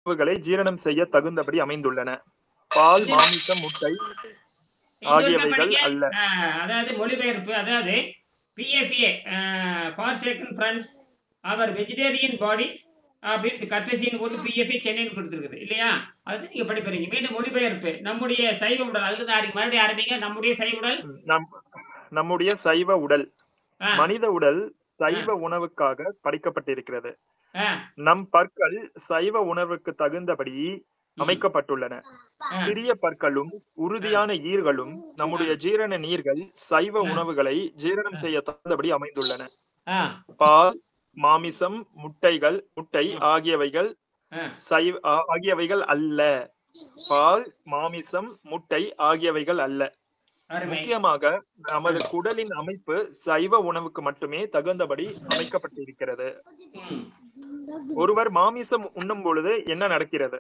உணவுகளை ஜீரணம் செய்ய தகுந்தபடி அமைந்துள்ளன. பால், மாமிசம், முட்டை ஆகியவைகள் அல்ல. அதாவது மொழிபெயர்ப்பு, அதாவது பிஎஃப்ஏ ஃபார் செகண்ட் ஃப்ரெண்ட்ஸ் அவர் வெஜிடேரியன் பாடிஸ் அப்படின்னு கட்டசின்னு போட்டு பிஎஃப்ஏ சென்னைன்னு கொடுத்துருக்குது இல்லையா? அது நீங்க படிப்பீங்க. மீண்டும் மொழிபெயர்ப்பு நம்முடைய சைவ உடல், அதுக்கு மறுபடியும் ஆரம்பிங்க. நம்முடைய சைவ உடல், நம்முடைய சைவ உடல், ஆ, மனித உடல் ஆ, சைவ உணவுக்காக படைக்கப்பட்டிருக்கிறது. ஆ, நம் பற்கள் சைவ உணவுக்கு தகுந்தபடி அமைக்கப்பட்டுள்ளன. ஆ, சிறிய பற்களும் உறுதியான ஈர்களும் நம்முடைய ஜீரண நீர்கள் சைவ உணவுகளை ஜீரணம் செய்ய தகுந்தபடி அமைந்துள்ளன. ஆ, பால், மாமிசம், முட்டை ஆகியவைகள் ஆ. ஆகியவைகள் அல்ல. பால், மாமிசம், முட்டை ஆகியவைகள் அல்ல. அருமை. முக்கியமாக நமது குடலின் அமைப்பு சைவ உணவுக்கு மட்டுமே தகுந்தபடி அமைக்கப்பட்டிருக்கிறது. ம், ஒருவர் மாமிசம் உண்ணும் பொழுது என்ன நடக்கிறது?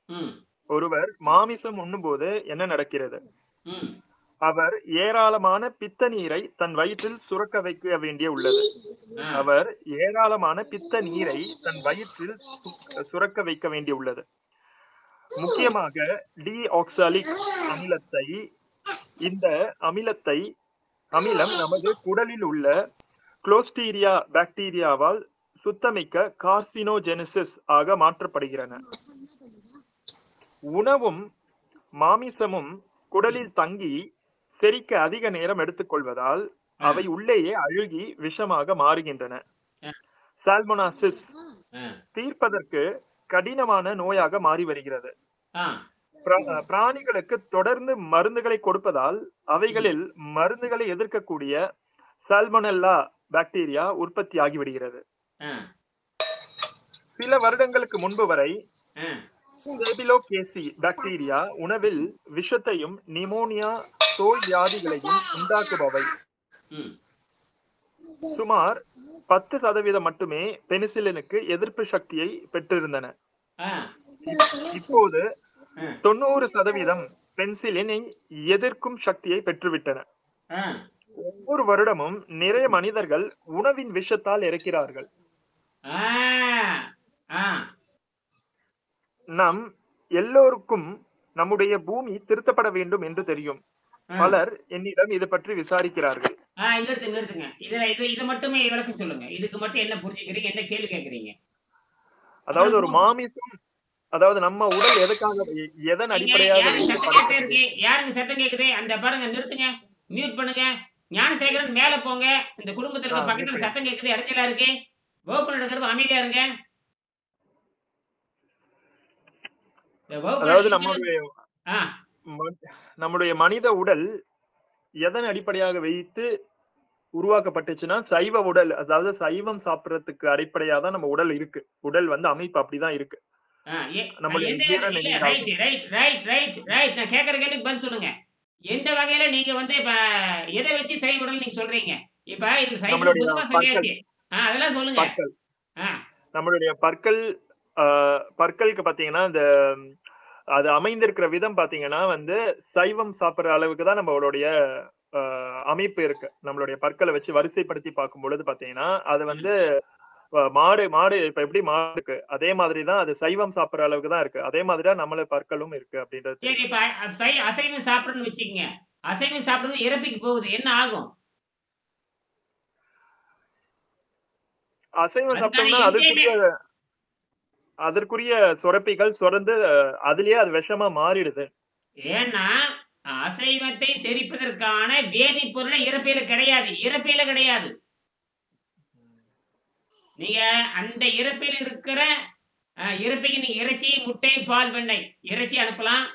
ம், ஒருவர் மாமிசம் உண்ணும்போது என்ன நடக்கிறது? ம். அவர் ஏராளமான பித்த நீரை தன் வயிற்றில் சுரக்க வைக்க வேண்டிய உள்ளது. ஆ, அவர் ஏராளமான பித்த நீரை தன் வயிற்றில் சுரக்க வைக்க வேண்டியுள்ளது. முக்கியமாக டீஆக்சாலிக் அமிலத்தை. இந்த அமிலம் நமது குடலில் உள்ள குளோஸ்டீரியா பாக்டீரியாவால் சுத்தமிக்க கார்சினோஜெனிசிஸ் ஆக மாற்றப்படுகிறன. உணவும் மாமிசமும் குடலில் தங்கி செரிக்க அதிக நேரம் எடுத்துக்கொள்வதால் அவை உள்ளேயே அழுகி விஷமாக மாறுகின்றன. சால்மோனாசிஸ் தீர்ப்பதற்கு கடினமான நோயாக மாறி வருகிறது. பிராணிகளுக்கு தொடர்ந்து மருந்துகளை கொடுப்பதால் அவைகளில் மருந்துகளை எதிர்க்கக்கூடிய சால்மோனெல்லா பாக்டீரியா உற்பத்தி ஆகிவிடுகிறது. சில வருடங்களுக்கு முன்பு வரை ஸ்டேபிலோகேசி பாக்டீரியா உணவில் விஷத்தையும் நிமோனியா தோல் வியாதிகளையும் உண்டாக்குபவை. சுமார் 10% மட்டுமே பெனிசிலினுக்கு எதிர்ப்பு சக்தியை பெற்றிருந்தன. இப்போது 90% பென்சிலினை எதிர்க்கும் சக்தியை பெற்றுவிட்டன. ஒவ்வொரு வருடமும் நிறைய மனிதர்கள் உணவின் விஷத்தால் இறக்கிறார்கள். நம் எல்லோருக்கும் நம்முடைய பூமி திருத்தப்பட வேண்டும் என்று தெரியும். பலர் என்னிடம் இது பற்றி விசாரிக்கிறார்கள். இதை மட்டுமே விளக்கம் சொல்லுங்க. இதுக்கு மட்டும் என்ன புரிஞ்சுக்கிறீங்க, என்ன கேள்வி கேட்கறீங்க? அதாவது ஒரு மாமிசம், அதாவது நம்ம உடல் எதுக்காக, எதன் அடிப்படையாக யாருங்க சத்தம் கேக்குது? அந்த பாருங்க, நிறுத்துங்க, மியூட் பண்ணுங்க. ஞானசேகரன் மேல போங்க. இந்த குடும்பத்திற்கு பக்கத்துல சத்தம் கேக்குது, இடைஞ்சலா இருக்கு. கோகுல் நடக்கிறப்ப அமைதியா இருங்க. அதாவது நம்முடைய மனித உடல் எதன் அடிப்படையாக வைத்து உருவாக்கப்பட்டுச்சுன்னா சைவ உடல், அதாவது சைவம் சாப்பிடறதுக்கு அடிப்படையா தான் நம்ம உடல் இருக்கு. உடல் அமைப்பு அப்படிதான் இருக்கு. நான் கேக்குற கேள்விக்கு பதில் சொல்லுங்க. எந்த வகையில நீங்க இப்ப எதை வச்சு சைவ உடல் நீங்க சொல்றீங்க? இப்ப இது சைவ பொதுவா சொல்லியாச்சு. அதெல்லாம் சொல்லுங்க. நம்மளுடைய பற்களுக்கு பாத்தீங்கன்னா இந்த அது அமைந்திருக்கிற விதம் பாத்தீங்கன்னா சைவம் சாப்பிடுற அளவுக்கு தான் நம்மளுடைய அமைப்பு இருக்கு. நம்மளுடைய பற்களை வச்சு வரிசைப்படுத்தி பார்க்கும் பொழுது பாத்தீங்கன்னா அது மாடு இப்ப எப்படி மாடு இருக்கு, அதே மாதிரிதான் அது சைவம் சாப்பிடுற அளவுக்கு தான் இருக்கு. அதே மாதிரிதான் நம்மள பற்களும் இருக்கு அப்படின்றது. அசைவம் சாப்பிடுன்னு வச்சுக்கீங்க. அசைவம் சாப்பிடுறது இறப்பிக்கு போகுது, என்ன ஆகும்? அசைவம் சாப்பிட்டோம்னா அதற்குரிய சுரப்பிகள் சுரந்து அதுலயே அது விஷமா மாறிடுது. ஏன்னா அசைவத்தை செரிப்பதற்கான வேதிப்பொருள் இறப்பையில கிடையாது. நீங்க அந்த இறப்பையில் இருக்கிற இறப்பைக்கு நீங்க இறைச்சி, முட்டை, பால், வெண்ணெய், இறைச்சி அனுப்பலாம்.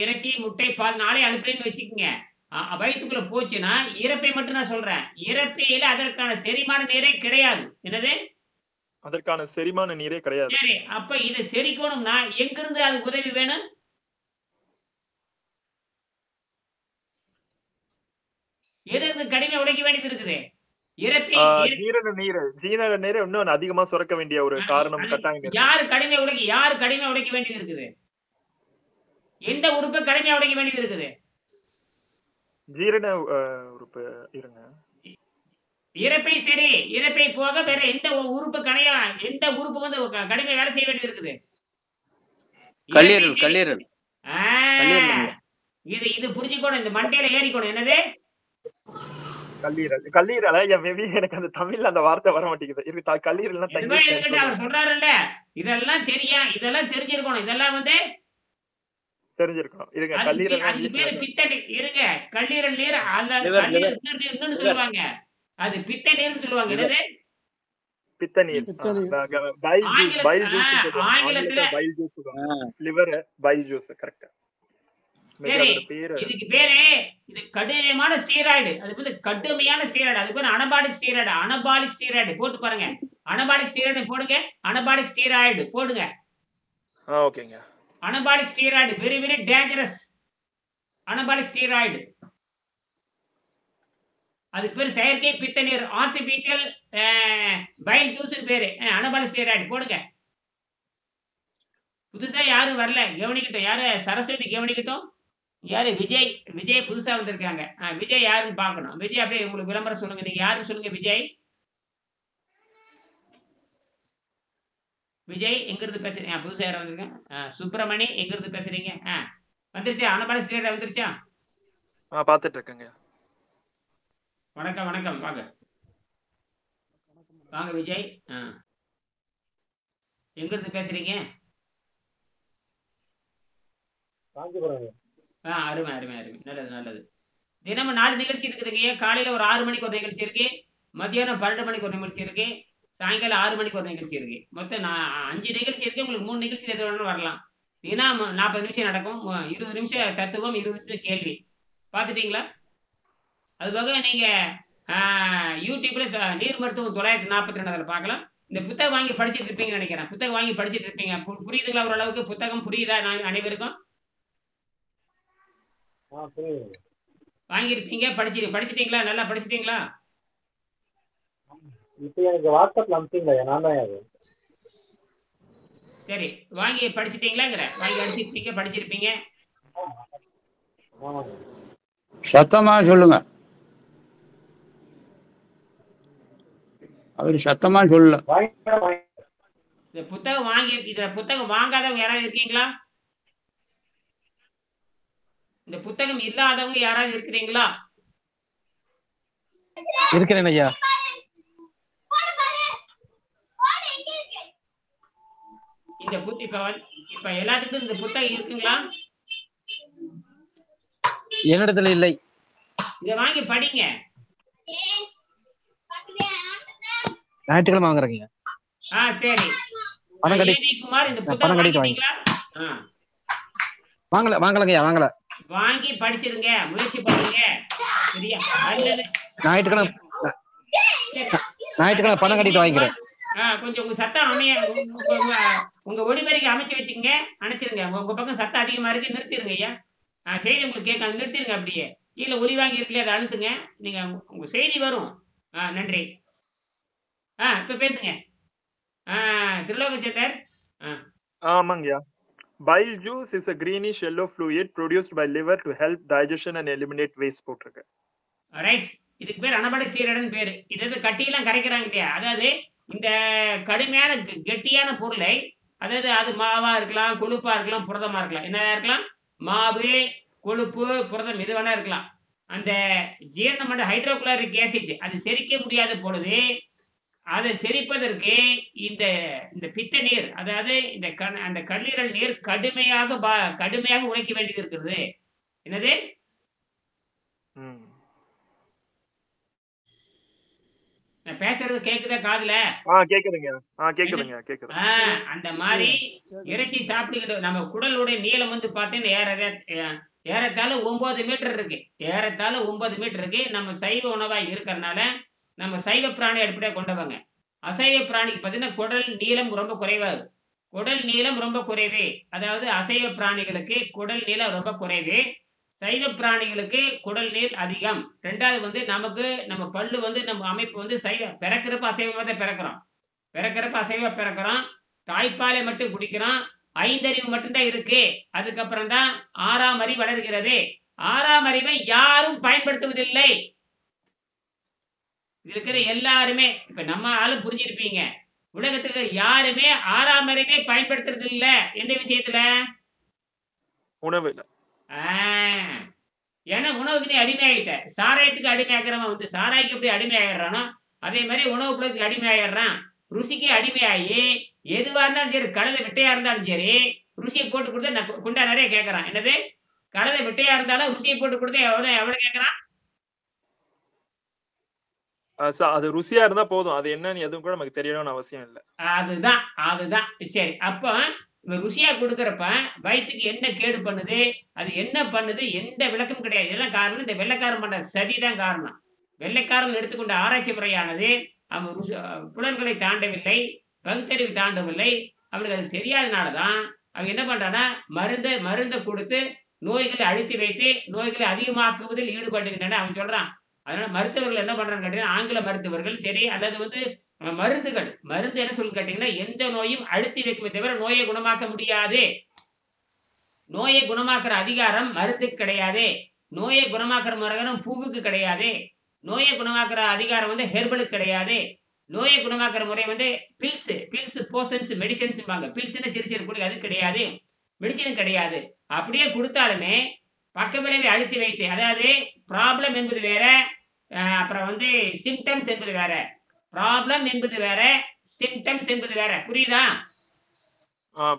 இறைச்சி, முட்டை, பால் நாளே அனுப்புறேன்னு வச்சுக்கோங்க. வயிற்றுக்குள்ள போச்சுன்னா இறப்பை மட்டும் நான் சொல்றேன். இறப்பையில அதற்கான செரிமான நீரே கிடையாது. என்னது? அதற்கான செரிமான நீரே கிடையாது. சரி, அப்ப இதை செரிக்கணும்னா எங்கிருந்து அதுக்கு உதவி வேணும்? எது கடிமை உடைக்க வேண்டியது இருக்குது? ஜீரண நீர் இன்னும் அதிகமா சுரக்க வேண்டிய ஒரு காரணம் கட்டாயம். யாரு கடிமை உடைக்க வேண்டியது இருக்குது? எந்த உறுப்பு கடிமையா உடைக்க வேண்டியது இருக்குது? ஜீரண உறுப்பு. இருங்க, இறப்பை. சரி, இறப்பை போக வேற எந்த உறுப்பு எந்த உறுப்பு கடிமை வேலை செய்ய வேண்டியது இருக்குது? கல்லீரல் இரைப்பைக்கு கல்லீரல் ஆ, கல்லீரலுங்க. இது புரிஞ்சுக்கணும். இந்த மண்டையில ஏறிக்கணும். என்னது? கல்லீரல் கல்லீரல் மேபி எனக்கு அந்த தமிழ்ல அந்த வார்த்தை வர மாட்டேங்குது. இருக்கு கல்லீரல்னா எதுவா இங்கிலீஷ்ல இருக்கட்டும், அவர் சொல்லுங்க. சொல்றாருல்ல, இதெல்லாம் இதெல்லாம் தெரிஞ்சிருக்கணும். இதெல்லாம் வந்து தெரிஞ்சிருக்கணும். இருங்க அதுக்கு கல்லீரல்னா அதுக்கு இங்கிலீஷ்ல பேரு பித்த இருங்க. கல்லீரல் நீர் அந்த லிவர் கல்லீரல் லிவர் இன்னொன்னு லிவர் சொல்லுவாங்க. அது பித்த நீர்னு சொல்லுவாங்க. லிவர் என்னது? பித்த நீர். பைல் ஜூஸ் பைல் ஜூஸ் சொல்லுவாங்க. ஆங்கிலத்துல ஆங்கிலத்துல பைல் ஜூஸ் சொல்லுவாங்க. ஆ. Liver bile juice correct. Maybe சரி. அதோட பேரு இதுக்கு பேரு இது கடுமையான ஸ்டீராய்டு. அது வந்து கடுமையான ஸ்டீராய்டு. அதுக்கு பேரு அனபாலிக் ஸ்டீராய்டு. அனபாலிக் ஸ்டீராய்டு போட்டு பாருங்க. அனபாலிக் ஸ்டீராய்டு போடுங்க. அனபாலிக் ஸ்டீராய்டு போடுங்க. ஓகேங்க. Anabolic steroid very very dangerous. Anabolic steroid. அதுக்கு பேரு செயற்கை பித்த நீர் ஆர்டிபிஷியல் பைல் ஜூஸ்னு பேரு. அனபாலிக் ஸ்டீராய்டு போடுங்க. புதுசா யாரும் வரல, கவனிக்கட்டும். யாரு? சரஸ்வதி கவனிக்கட்டும். யாரு? விஜய். விஜய் புதுசா வந்திருக்காங்க. விஜய் யாருன்னு பார்க்கணும். விஜய் அப்படியே உங்களுக்கு விளம்பரம் சொல்லுங்க. நீங்க யாருன்னு சொல்லுங்க விஜய். விஜய் எங்க இருந்து பேசுறீங்க? புதுசா யாரும் வந்திருக்காங்க. சுப்பிரமணி எங்க இருந்து பேசுறீங்க? வந்துருச்சா? அனபாலிக் ஸ்டீராய்டு வந்துருச்சா? பாத்துட்டு இருக்கேங்க. வணக்கம் வணக்கம். வாங்க வாங்க விஜய். எங்க இருந்து பேசுறீங்க? அருமை அருமை அருமை. நல்லது நல்லது. தினமும் 4 நிகழ்ச்சி இருக்குதுங்க. காலையில ஒரு 6 மணிக்கு ஒரு நிகழ்ச்சி இருக்கு. மத்தியானம் 12 மணிக்கு ஒரு நிகழ்ச்சி இருக்கு. சாயங்காலம் 6 மணிக்கு ஒரு நிகழ்ச்சி இருக்கு. மொத்தம் 5 நிகழ்ச்சி இருக்கு. உங்களுக்கு 3 நிகழ்ச்சியில் எது வேணாலும் வரலாம். தினம் 40 நிமிஷம் நடக்கும். 20 நிமிஷம் தத்துவம், 20 நிமிஷம் கேள்வி. பார்த்துட்டீங்களா? அதுபோக நீங்க யூடியூப்ல நீர் மருத்துவம் 942 அதில் பார்க்கலாம். இந்த புத்தகம் வாங்கி படிச்சுட்டு இருப்பீங்கன்னு நினைக்கிறேன். புத்தகம் வாங்கி படிச்சுட்டு இருப்பீங்க. புரியுதுங்களா? ஓரளவுக்கு புத்தகம் புரியுதா அனைவருக்கும்? வாங்கியிருப்பீங்க. படிச்சிட்டீங்களா? நல்லா படிச்சிட்டீங்களா? சரி, வாங்கி படிச்சிட்டீங்களாங்கிற? வாங்கி அடிச்சிருப்பீங்க, படிச்சிருப்பீங்க. சத்தமா சொல்லுங்க. அவரு சத்தமா சொல்லல. இந்த புத்தகம் வாங்கி இதுல புத்தகம் வாங்காதவங்க யாராவது இருக்கீங்களா? இந்த புத்தகம் இல்லாதவங்க யாராவது இருக்கிறீங்களா? இருக்கிறேன் ஐயா. இந்த இப்ப எல்லாத்துக்கும் இந்த புத்தகம் இருக்குங்களா? என்னிடத்துல இல்லை. இத வாங்கி படிங்க. ஞாயிற்றுக்கிழமை வாங்குறீங்க? சரி. பணம் கட்டி குமார் இந்த பணம் புத்தகம் கட்டிட்டு வாங்கிட்டீங்களா? வாங்கலங்கய்யா வாங்கல. வாங்கி படிச்சிருங்க. முயற்சி பண்ணுங்க. சரியா? நல்லது. ஞாயிற்றுக்கிழமை பணம் கட்டிட்டு வாங்கிக்கிறேன். கொஞ்சம் உங்க சத்தம் உங்க ஒளிபெருக்கி அமைச்சு வச்சுக்கங்க. அணைச்சிருங்க. உங்க பக்கம் சத்தம் அதிகமா இருக்கு. நிறுத்திடுங்க ஐயா. செய்தி உங்களுக்கு கேட்க நிறுத்திடுங்க. அப்படியே கீழே ஒளி வாங்கி இருக்குல்லையே அதை அழுத்துங்க. நீங்க உங்க செய்தி வரும். நன்றி. இப்ப பேசுங்க. திருலோகச்சந்தர். ஆமாங்கய்யா. Bile juice is a greenish yellow fluid produced by liver to help digestion and eliminate waste போட்டிருக்கு. ரைட். இதுக்கு பேர் அனபாலிக் ஸ்டீராய்டுன்னு பேரு. இது கட்டியெல்லாம் கரைக்கிறாங்க இல்லையா? அதாவது இந்த கடுமையான கெட்டியான பொருளை, அதாவது அது மாவா இருக்கலாம், கொழுப்பா இருக்கலாம், புரதமா இருக்கலாம். என்னதா இருக்கலாம்? மாவு, கொழுப்பு, புரதம் எது வேணா இருக்கலாம். அந்த ஜீரணம் பண்ண ஹைட்ரோகுளோரிக் ஆசிட் அது செரிக்க முடியாத பொழுது அதை செரிப்பதற்கு இந்த இந்த பித்த நீர், அதாவது இந்த அந்த கல்லீரல் நீர் கடுமையாக உழைக்க வேண்டியது இருக்கிறது. என்னது? நான் பேசுறது கேக்குதா காதுல? கேக்குதுங்க. கேக்குது. அந்த மாதிரி இறைச்சி சாப்பிடுகிற நம்ம குடலுடைய நீளம் வந்து பார்த்தீங்கன்னா ஏறத்தாழ 9 மீட்டர் இருக்கு. ஏறத்தாழ 9 மீட்டர் இருக்கு. நம்ம சைவ உணவா இருக்கிறதுனால நம்ம சைவ பிராணி அடிப்படையாக கொண்டவங்க. அசைவ பிராணிக்கு பார்த்தீங்கன்னா குடல் நீளம் ரொம்ப குறைவு. குடல் நீளம் ரொம்ப குறைவு. அதாவது அசைவ பிராணிகளுக்கு குடல் நீளம் ரொம்ப குறைவு. சைவ பிராணிகளுக்கு குடல் நீர் அதிகம். 2வது வந்து நமக்கு நம்ம பல்லு வந்து நம்ம அமைப்பு வந்து பிறக்கிறப்ப அசைவமாக தான் பிறக்கிறோம். பிறக்கிறப்ப அசைவ பிறக்கிறோம். தாய்ப்பாலை மட்டும் குடிக்கிறோம். 5 அறிவு மட்டும்தான் இருக்கு. அதுக்கப்புறம் தான் 6ஆம் அறிவு வளர்கிறது. 6ஆம் அறிவை யாரும் பயன்படுத்துவதில்லை. இதுல இருக்கிற எல்லாருமே இப்ப நம்ம ஆளு புரிஞ்சிருப்பீங்க. உலகத்துல யாருமே 6ஆம் அறிவை பயன்படுத்துறது இல்ல. எந்த விஷயத்துல? உணவு இல்ல. ஏன்னா உணவுக்கு நீ அடிமையாகிட்ட. சாராயத்துக்கு அடிமையாகிறவன் வந்து சாராய்க்கு எப்படி அடிமையாயிடுறானோ அதே மாதிரி உணவு பழத்துக்கு அடிமையாயிடுறான். ருசிக்கு அடிமையாகி எதுவா இருந்தாலும் சரி, கழுதை வெட்டையா இருந்தாலும் சரி, ருசியை போட்டு கொடுத்தா குண்டா நிறைய கேட்கறான். என்னது, கழுதை வெட்டையா இருந்தாலும் ருசியை போட்டு கொடுத்தா எவ்வளவு கேட்கறான். அது ருசியா இருந்தா போதும். அது என்னன்னு எதுவும் கூட நமக்கு தெரியணும்னு அவசியம் இல்ல. அதுதான் சரி. அப்ப ருசியா கொடுக்கறப்ப வயிற்றுக்கு என்ன கேடு பண்ணுது, அது என்ன பண்ணுது, எந்த விளக்கம் கிடையாது. இதெல்லாம் காரணம் இந்த வெள்ளைக்காரன் பண்ற சதிதான் காரணம். வெள்ளைக்காரன் எடுத்துக்கொண்ட ஆராய்ச்சி முறையானது அவன் புலன்களை தாண்டவில்லை, பகுத்தறிவு தாண்டவில்லை. அவனுக்கு அது தெரியாதனாலதான் அவன் என்ன பண்றான்னா மருந்தை கொடுத்து நோய்களை அழுத்தி வைத்து நோய்களை அதிகமாக்குவதில் ஈடுபட்டுகின்றன அவன் சொல்றான். அதனால மருத்துவர்கள் என்ன பண்றான்னு கேட்டீங்கன்னா, ஆங்கில மருத்துவர்கள் சரி, அல்லது வந்து மருந்து என்ன சொல்லு கேட்டீங்கன்னா, எந்த நோயும் அழுத்தி வைக்குமே தவிர நோயை குணமாக்க முடியாது. நோயை குணமாக்குற அதிகாரம் மருந்துக்கு கிடையாது. நோயை குணமாக்குற மரகரம் பூவுக்கு கிடையாது. நோயை குணமாக்குற அதிகாரம் வந்து ஹெர்பலுக்கு கிடையாது. நோயை குணமாக்குற முறை வந்து பில்ஸ் போஷன்ஸ் மெடிசன்ஸ் பில்ஸ்ன்னு சிறு சிறு குடி, அது கிடையாது. மெடிசனும் கிடையாது. அப்படியே கொடுத்தாலுமே பக்க விளைவை அழுத்தி வைத்து, அதாவது ப்ராப்ளம் என்பது வேற, அப்புறம் வந்து சிம்டம்ஸ் என்பது வேற. ப்ராப்ளம் என்பது வேற, சிம்டம்ஸ் என்பது வேற. புரியுதா?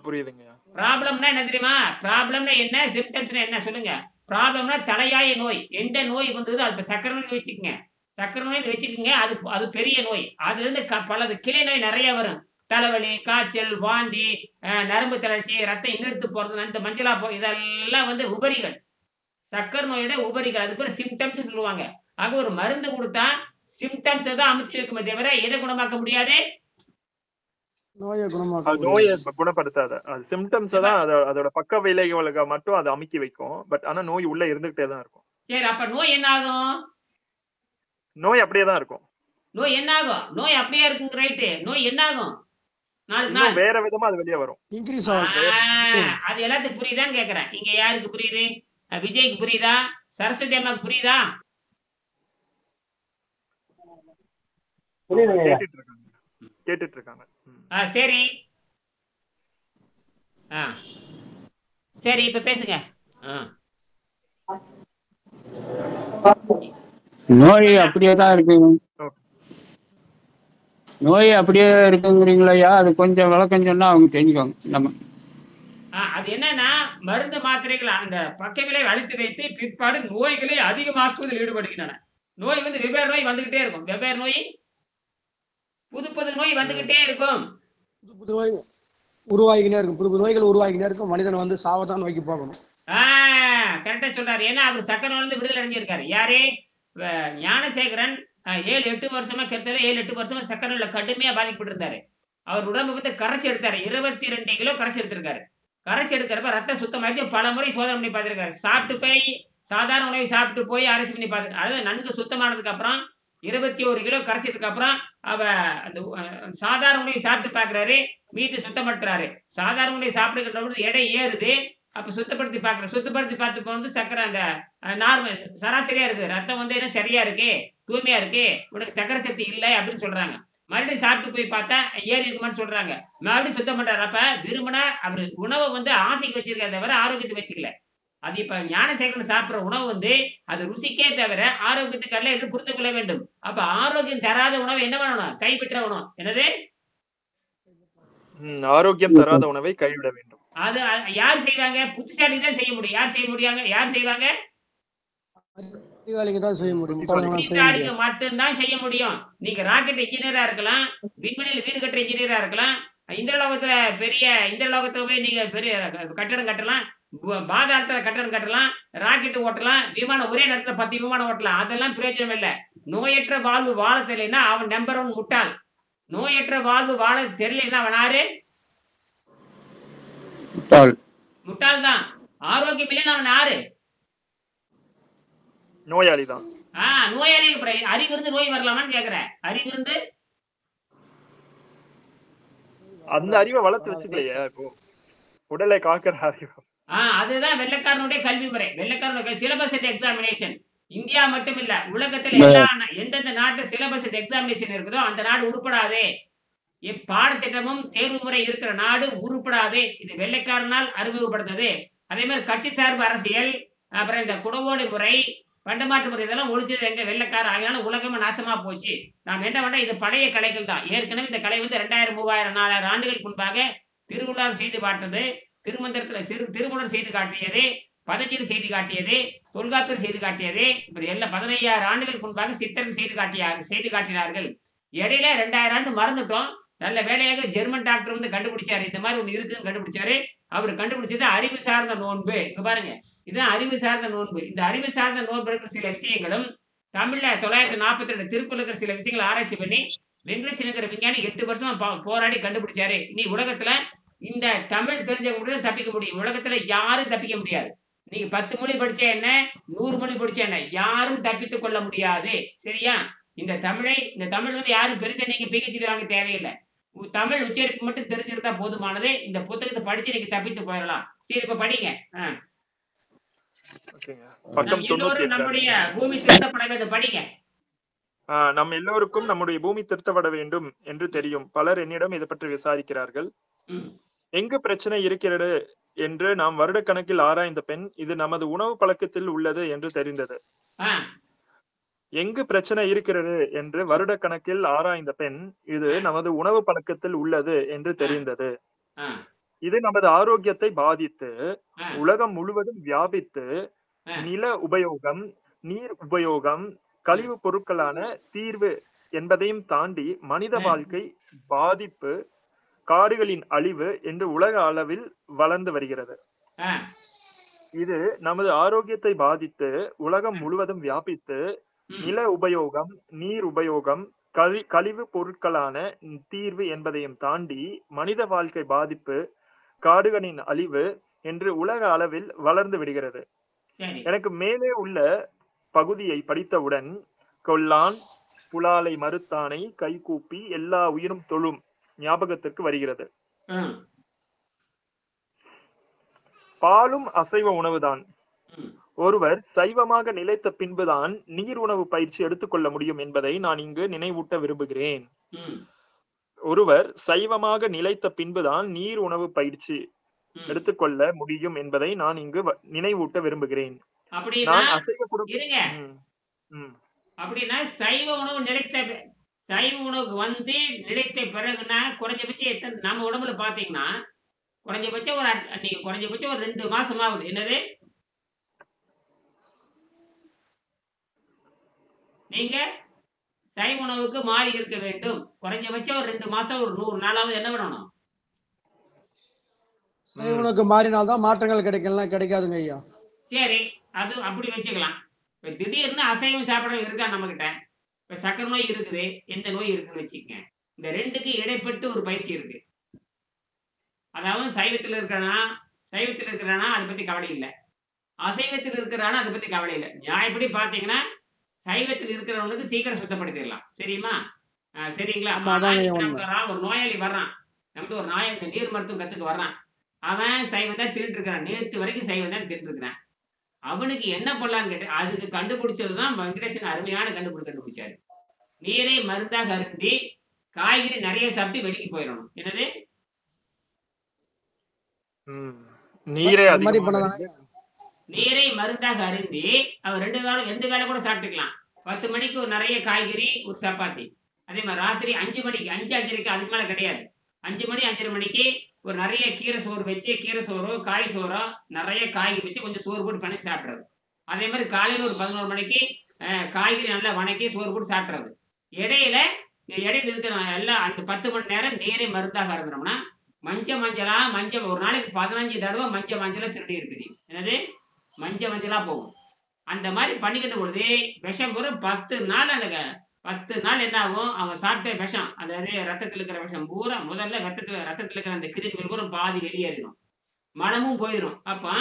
புரியுதுங்க. ப்ராப்ளம்னா என்ன தெரியுமா? ப்ராப்ளம்னா என்ன, சிம்டம்ஸ்னா என்ன சொல்லுங்க. ப்ராப்ளம்னா தலையாய நோய். எந்த நோய் வந்தது, அது சக்கரை நோய் வச்சுக்கோங்க. சக்கரை நோய் வச்சுக்கோங்க, அது பெரிய நோய். அதுல இருந்து பலது கிளை நோய் நிறைய வரும். தலைவலி, காய்ச்சல், வாந்தி, நரம்பு தளர்ச்சி, ரத்தம் இழுத்து போறது, இந்த மஞ்சளா போறது, இதெல்லாம் வந்து உபரிகள். சக்கரை நோயோட உபரிகள். அதுக்கு பேர் சிம்டம்ஸ் சொல்லுவாங்க. ஆக ஒரு மருந்து கொடுத்தா சிம்டம்ஸ் தான் அமுத்தி வைக்குமே தவிர எதை குணமாக்க முடியாது, நோயை குணப்படுத்தாத. அது சிம்டம்ஸ் தான், அதோட பக்க விளைவுகளுக்கு மட்டும் அதை அமுக்கி வைக்கும். பட் ஆனா நோய் உள்ள இருந்துகிட்டே தான் இருக்கும். சரி, அப்ப நோய் என்ன ஆகும்? நோய் அப்படியே தான் இருக்கும். நோய் என்ன ஆகும்? நோய் அப்படியே இருக்குங்க, ரைட்டு. நோய் என்ன ஆகும்? வேற விதமா அது வெளியே வரும். அது எல்லாத்துக்கும் புரியுதான்னு கேக்குறேன். இங்க யாருக்கு புரியுது? விஜய்க்கு புரியுதா? சரஸ்வதி அம்மாக்கு புரியுதா? கேட்டுட்டு இருக்காங்க. சரி சரி, இப்ப பேசுங்க. நோய் அப்படியே தான் இருக்குங்க. நோய் அப்படியே இருக்குங்கிறீங்களா? அது கொஞ்சம் விளக்கம் சொன்னா அவங்க தெரிஞ்சுக்கோங்க. நம்ம அது என்னன்னா, மருந்து மாத்திரைகள் அந்த பக்க விளைவை அழுத்தி வைத்து பிற்பாடு நோய்களை அதிகமாக்குவதில் ஈடுபடுகின்றன. நோய் வந்து வெவ்வேறு நோய் வந்துகிட்டே இருக்கும். வெவ்வேறு நோய், புது நோய் வந்துகிட்டே இருக்கும். புது நோய் உருவாகினே இருக்கும். புது நோய்கள் உருவாகினே இருக்கும். மனிதன் வந்து சாவதான் நோக்கி போகணும். கரெக்டா சொல்றாரு. ஏன்னா அவர் சக்கரை வந்து விடுதலை அடைஞ்சிருக்காரு. யாரு? ஞானசேகரன் 7-8 வருஷமா, கிட்டத்தட்ட 7-8 வருஷமா சக்கரையில கடுமையா பாதிக்கப்பட்டு இருந்தாரு. அவர் உடம்பு வந்து கரைச்சி எடுத்தாரு. 22 கிலோ கரைச்சி எடுத்திருக்காரு. கரைச்சி எடுக்கிறப்ப ரத்தம் சுத்தமாயிடுச்சு. பல முறை சோதனை பண்ணி பார்த்திருக்காரு. சாப்பிட்டு போய் சாதாரண உணவை சாப்பிட்டு போய் ஆராய்ச்சி பண்ணி பார்த்து, அதாவது நன்கு சுத்தமானதுக்கு அப்புறம் 21 கிலோ கரைச்சதுக்கு அப்புறம் அந்த சாதாரண உணவை சாப்பிட்டு பார்க்கிறாரு. வீட்டை சுத்தப்படுத்துறாரு. சாதாரண உணவை சாப்பிடுகின்ற பொழுது எடை ஏறுது. அப்ப சுத்தப்படுத்தி பார்த்து போனது சக்கரை அந்த நார்மல் சராசரியா இருக்கு. ரத்தம் வந்து என்ன சரியா இருக்கு, தூய்மையா இருக்கு, உனக்கு சக்கரை சக்தி இல்லை அப்படின்னு சொல்றாங்க. மறுபடியும் சாப்பிட்டு போய் பார்த்தா ஏறி இருக்குமான்னு சொல்றாங்க. மறுபடியும் சுத்தம் பண்றாரு. அப்ப விரும்பினா அவர் உணவை வந்து ஆசைக்கு வச்சிருக்க தவிர ஆரோக்கியத்தை வச்சுக்கல. அது இப்ப ஞானசேகரன் சாப்பிடுற உணவு வந்து அது ருசிக்கே தவிர ஆரோக்கியத்துக்கு அல்ல என்று புரிந்து கொள்ள வேண்டும். அப்ப ஆரோக்கியம் தராத உணவை என்ன பண்ணணும்? கைவிட்ட உணவு. என்னது? ஆரோக்கியம் தராத உணவை கைவிட வேண்டும். அது யார் செய்வாங்க? புத்திசாலி தான் செய்ய முடியும். யார் செய்ய முடியாங்க? யார் செய்வாங்க? புத்திசாலிங்க மட்டும்தான் செய்ய முடியும். நீங்க ராக்கெட் இன்ஜினியரா இருக்கலாம், விண்வெளியில் வீடு கட்டுற இன்ஜினியரா இருக்கலாம், இந்திரலோகத்துல போய் நீங்க பெரிய கட்டடம் கட்டலாம், பாதாளத்துல கட்டடம் கட்டலாம், ராக்கெட் ஓட்டலாம், விமானம் ஒரே நேரத்துல 10 விமானம் ஓட்டலாம். அதெல்லாம் பிரயோஜனம் இல்லை. நோயற்ற வாழ்வு வாழ தெரியலன்னா அவன் நம்பர் 1 முட்டாள். நோயற்ற வாழ்வு வாழ தெரியலன்னா அவன் யாரு? முட்டாள் தான். ஆரோக்கியம் இல்லைன்னா அவன் யாரு? நோயாளி தான். நோயாளி. அறிவிருந்து நோய் வரலாமான்னு கேக்குறேன். அறிவிருந்து அந்த அறிவை வளர்த்து வச்சுக்கலையே, உடலை காக்கிற அறிவு. அதுதான் வெள்ளைக்காரனுடைய கல்வி முறை. வெள்ளைக்காரனுடைய சிலபஸ் அண்ட் எக்ஸாமினேஷன். இந்தியா மட்டும் இல்ல, உலகத்துல எந்தெந்த நாட்டுல சிலபஸ் அண்ட் எக்ஸாமினேஷன் இருக்குதோ அந்த நாடு உருப்படாதே. பாடத்திட்டமும் தேர்வு முறை இருக்கிற நாடு உருப்படாது. இது வெள்ளைக்காரனால் அறிமுகப்படுத்தது. அதே மாதிரி கட்சி சார்பு அரசியல், அப்புறம் இந்த குடவோலை முறை, பண்டமாற்று முறை இதெல்லாம் ஒழிச்சது எங்க வெள்ளைக்கார. அதனால உலகமே நாசமா போச்சு. நாம் என்ன பண்ணோம், இது பழைய கலைகள் தான். ஏற்கனவே இந்த கலை வந்து 2000, 3000, 4000 ஆண்டுகளுக்கு முன்பாக திருக்குறள் செய்து காட்டுறது, திருமூலர் செய்து காட்டியது, பதஞ்சலி செய்து காட்டியது, தொல்காப்பியர் செய்து காட்டியது, இப்படி எல்லாம் 15,000 ஆண்டுகளுக்கு முன்பாக சித்தர்கள் செய்து காட்டினார்கள். இடையில 2000 ஆண்டு மறந்துட்டோம். நல்ல வேலையாக ஜெர்மன் டாக்டர் வந்து கண்டுபிடிச்சாரு. இந்த மாதிரி ஒண்ணு இருக்குன்னு கண்டுபிடிச்சாரு. அவர் கண்டுபிடிச்சது அறிவு சார்ந்த நோன்பு. இங்க பாருங்க, இதுதான் அறிவு சார்ந்த நோன்பு. இந்த அறிவு சார்ந்த நோன்பு இருக்கிற சில விஷயங்களும் தமிழ்ல 942 திருக்குறள் இருக்கிற சில விஷயங்களை ஆராய்ச்சி பண்ணி வெங்கடேசனுங்கிற விஞ்ஞானி 8 வருஷமா போராடி கண்டுபிடிச்சாரு. இனி உலகத்துல இந்த தமிழ் தெரிஞ்சவங்க மட்டும் தான் தப்பிக்க முடியும். உலகத்துல யாரும் தப்பிக்க முடியாது. நீங்க 10 மொழி படிச்சா என்ன, 100 மொழி படிச்சா என்ன, யாரும் தப்பித்துக் கொள்ள முடியாது. சரியா? இந்த தமிழ் வந்து யாரும் பெருசா நீங்க பிஹெச்டி வாங்க தேவையில்லை. தமிழ் உச்சரிப்பு மட்டும் தெரிஞ்சிருந்தா போதுமானது. இந்த புத்தகத்தை படிச்சு நீங்க தப்பித்து போயிடலாம். சரி, இப்ப படிங்க. பக்கம் 98. நம்முடைய பூமி திருத்தப்பட வேண்டும். படிங்க. நம் எல்லோருக்கும் நம்முடைய பூமி திருத்தப்பட வேண்டும் என்று தெரியும். பலர் என்னிடம் இதை பற்றி விசாரிக்கிறார்கள். எங்கு பிரச்சனை இருக்கிறது என்று நாம் வருடக்கணக்கில் ஆராய்ந்த பெண் இது நமது உணவு பழக்கத்தில் உள்ளது என்று தெரிந்தது. எங்கு பிரச்சனை இருக்கிறது என்று வருடக்கணக்கில் ஆராய்ந்த பெண் இது நமது உணவு பழக்கத்தில் உள்ளது என்று தெரிந்தது. இது நமது ஆரோக்கியத்தை பாதித்து உலகம் முழுவதும் வியாபித்து நில உபயோகம், நீர் உபயோகம், கழிவு பொருட்களான தீர்வு என்பதையும் தாண்டி மனித வாழ்க்கை பாதிப்பு, காடுகளின் அழிவு என்று உலக அளவில் வளர்ந்து வருகிறது. இது நமது ஆரோக்கியத்தை பாதித்து உலகம் முழுவதும் வியாபித்து நில உபயோகம், நீர் உபயோகம், கழிவு பொருட்களான தீர்வு என்பதையும் தாண்டி மனித வாழ்க்கை பாதிப்பு, காடுகளின் அழிவு என்று உலக அளவில் வளர்ந்து விடுகிறது. எனக்கு மேலே உள்ள பகுதியை படித்தவுடன் கொல்லான் புலாலை மறுத்தானை கைகூப்பி எல்லா உயிரும் தொழும் ஞாபகத்திற்கு வருகிறது. பாலும் அசைவ உணவுதான். ஒருவர் சைவமாக நிலைத்த பின்புதான் நீர் உணவு பயிற்சி எடுத்துக்கொள்ள முடியும் என்பதை நான் இங்கு நினைவூட்ட விரும்புகிறேன். ஒருவர் சைவமாக நிலைத்த பின்புதான் நீர் உணவு பயிற்சி எடுத்துக்கொள்ள முடியும் என்பதை நான் இங்கு நினைவூட்ட விரும்புகிறேன். நான் அசைவ அப்படின்னா சைவ உணவு வந்து நிலைத்த பிறகுனா குறைஞ்சபட்சம் நம்ம உடம்புல பாத்தீங்கன்னா குறைஞ்சபட்சம் ஒரு 2 மாசம் ஆகுது. என்னது, நீங்க சைவ உணவுக்கு மாறி இருக்க வேண்டும். குறைஞ்சபட்சம் ஒரு 2 மாசம், ஒரு 100 நாளாவது என்ன பண்ணணும்? சைவ உணவுக்கு மாறினால்தான் மாற்றங்கள் கிடைக்காதுங்க ஐயா. சரி, அது அப்படி வச்சுக்கலாம். இப்ப திடீர்னு அசைவம் சாப்பிடறவங்க இருக்கா நம்ம கிட்ட? இப்ப சக்கரை நோய் இருக்குது, எந்த நோய் இருக்குன்னு வச்சுக்கங்க. இந்த ரெண்டுக்கு இடைப்பட்டு ஒரு பயிற்சி இருக்கு. அதாவது சைவத்தில் இருக்கிறானா அதை பத்தி கவலை இல்லை, அசைவத்தில் இருக்கிறானா அதை பத்தி கவலை இல்லை. நியாயப்படி பாத்தீங்கன்னா சைவத்தில் இருக்கிறவனுக்கு சீக்கிரம் சுத்தப்படுத்திடலாம். சரிங்களா? ஒரு நோயாளி வர்றான், நமக்கு ஒரு நீர் மருத்துவம் கத்துக்கு வர்றான். அவன் சைவம் தான் திருட்டு இருக்கிறான், நேற்று வரைக்கும் சைவம் தான் திருட்டு இருக்கிறான். அவனுக்கு என்ன பண்ணலான்னு கேட்டு அதுக்கு கண்டுபிடிச்சதுதான் வெங்கடேசன் அருமையான கண்டுபிடிச்சாரு. நீரை மருந்தாக அருந்தி காய்கறி நிறைய சாப்பிட்டு வெளிக்கு போயிடணும். என்னது, நீரை மருந்தாக அருந்தி அவன் 2 வேளை கூட சாப்பிட்டுக்கலாம். 10 மணிக்கு ஒரு நிறைய காய்கறி, ஒரு சப்பாத்தி. அதே மாதிரி ராத்திரி 5 மணிக்கு 5:30 அதுக்கு மேல கிடையாது, 5 மணி 5:30 மணிக்கு ஒரு நிறைய கீரை சோறு வச்சு, கீரை சோறோ காய் சோறோ நிறைய காய்கறி வச்சு கொஞ்சம் சோறு போட்டு பண்ணி சாப்பிட்றது. அதே மாதிரி காலையில் ஒரு 11 மணிக்கு காய்கறி நல்லா வணக்கி சோறு போட்டு சாப்பிட்றது. இடையில இருக்கிற எல்லாம் அந்த 10 மணி நேரம் நீரை மருந்தாக இருந்தோம்னா மஞ்சள் ஒரு நாளைக்கு 15 தடவை மஞ்சளா சிறுடி இருக்குது. என்னது, மஞ்சளா போகும். அந்த மாதிரி பண்ணிக்கிட்ட பொழுது விஷம் பூரா 10 நாள், அந்த 10 நாள் என்ன ஆகும், அவன் சாப்பிட்ட விஷம், அதாவது ரத்தத்தில் இருக்கிற விஷம் பூரா முதல்ல ரத்தத்தில் இருக்கிற அந்த கிருமிகள் பூரா பாதி வெளியேறிடும், மனமும் போயிடும். அப்ப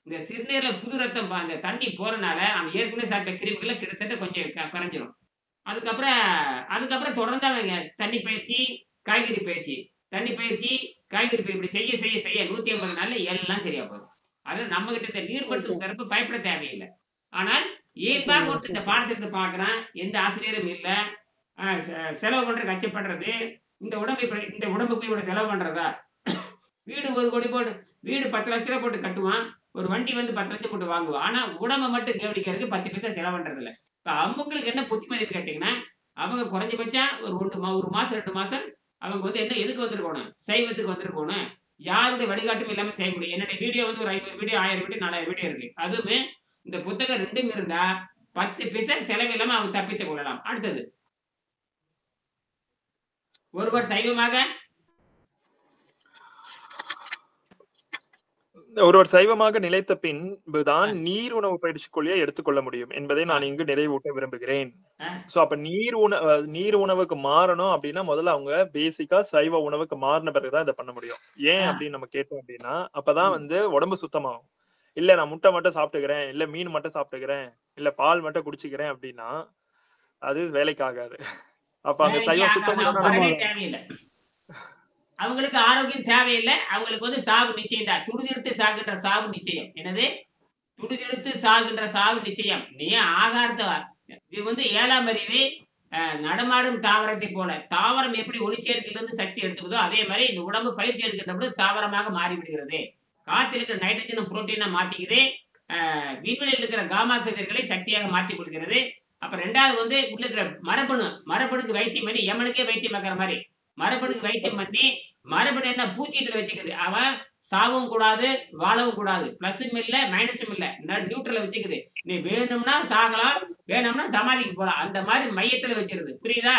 இந்த சிறுநீர்ல புது ரத்தம் அந்த தண்ணி போறனால அவன் ஏற்கனவே சாப்பிட்ட கிருமிகளை கிட்டத்தட்ட கொஞ்சம் குறைஞ்சிரும். அதுக்கப்புறம் தொடர்ந்து அவங்க தண்ணி பயிற்சி, காய்கறி பயிற்சி, தண்ணி பயிற்சி, காய்கறி பயிற்சி இப்படி செய்ய 150 நாள்ல எல்லாம் சரியா போகும். அதனால நம்ம கிட்ட இந்த நீர் மருத்துவ பயப்பட தேவையில்லை. ஆனால் இயல்பாக ஒருத்தர் இந்த பாடத்திட்டத்தை பார்க்குறான், எந்த ஆசிரியரும் இல்லை, செலவு பண்றதுக்கு அச்சப்படுறது, இந்த உடம்புக்கு இவ்வளவு செலவு பண்றதா, வீடு 1 கோடி போட்டு வீடு 10 லட்ச ரூபா போட்டு கட்டுவான். ஒரு வண்டி வந்து 10 லட்சம் போட்டு வாங்குவான். ஆனா உடம்ப மட்டும் கவனிக்கிறதுக்கு 10 பைசா செலவு இல்ல. இப்ப அவங்களுக்கு என்ன புத்திமதின்னு கேட்டீங்கன்னா, அவங்க குறைஞ்சபட்சம் ஒரு மாசம் 2 மாசம் அவங்க வந்து என்ன எதுக்கு வந்திருக்கணும்? சைவத்துக்கு வந்திருக்கணும். யாருடைய வழிகாட்டும் இல்லாம செய்ய முடியும். என்னுடைய வீடியோ வந்து ஒரு 500 வீடியோ, 1000 வீடியோ, 4000 வீடியோ இருக்கு. அதுவுமே இந்த புத்தகம் 2ம் இருந்தா 10 பைசா செலவில்லாம அவன் தப்பித்துக் கொள்ளலாம். அடுத்தது. ஒருவர் சைவமாக ஒருவர் சைவமாக நிலைத்த பின்புதான் நீர் உணவு பயிற்சிக் கொள்கையை எடுத்துக்கொள்ள முடியும் என்பதை நான் இங்கு நிறைவூட்ட விரும்புகிறேன். சோ அப்ப நீர் உணவுக்கு மாறணும் அப்படின்னா முதல்ல அவங்க பேசிக்கா சைவ உணவுக்கு மாறின பிறகுதான் இதை பண்ண முடியும். ஏன் அப்படின்னு நம்ம கேட்டோம் அப்படின்னா அப்பதான் வந்து உடம்பு சுத்தமாகும். இல்ல நான் முட்டை மட்டும் சாப்பிட்டுக்கிறேன், இல்ல மீன் மட்டும் சாப்பிட்டுக்கிறேன், இல்ல பால் மட்டும் குடிச்சுக்கிறேன் அப்படின்னா அது வேலைக்கு ஆகாது. அப்ப அங்க சைவம் சுத்தம் தேவையில்லை. அவங்களுக்கு ஆரோக்கியம் தேவையில்லை. அவங்களுக்கு வந்து சாவு நிச்சயம் தான். துடிதெடுத்து சாகின்ற சாவு நிச்சயம். என்னது? துடிதெடுத்து சாகின்ற சாவு நிச்சயம். நீ ஆகாரத்தை இது வந்து 7ஆம் அறிவு நடமாடும் தாவரத்தை போல. தாவரம் எப்படி ஒளிச்சேர்க்கையிலிருந்து சக்தி எடுத்துக்குதோ அதே மாதிரி இந்த உடம்பு பயிற்சி எடுக்கின்ற பொழுது தாவரமாக மாறிவிடுகிறது. காத்தில் இருக்கிற நைட்ரஜன் புரோட்டீனா மாத்திக்குது. விண்வெளியில் இருக்கிற காமா கதிர்களை சக்தியாக மாற்றிக் கொள்கிறது. அப்புறம் 2வது வந்து உள்ள இருக்கிற மரபணுக்கு வைத்தியம் பண்ணி யமனுக்கே வைத்தியம் பார்க்கிற மாதிரி மரபணுக்கு வைத்தியம் பண்ணி மரபணு என்ன பூச்சியத்துல வச்சுக்குது. அவன் சாவும் கூடாது, வாழவும் கூடாது. பிளஸும் இல்ல மைனஸும் இல்ல, நியூட்ரல வச்சுக்குது. நீ வேணும்னா சாகலாம், வேணும்னா சமாதிக்கு போலாம். அந்த மாதிரி மையத்துல வச்சிருது. புரியுதா?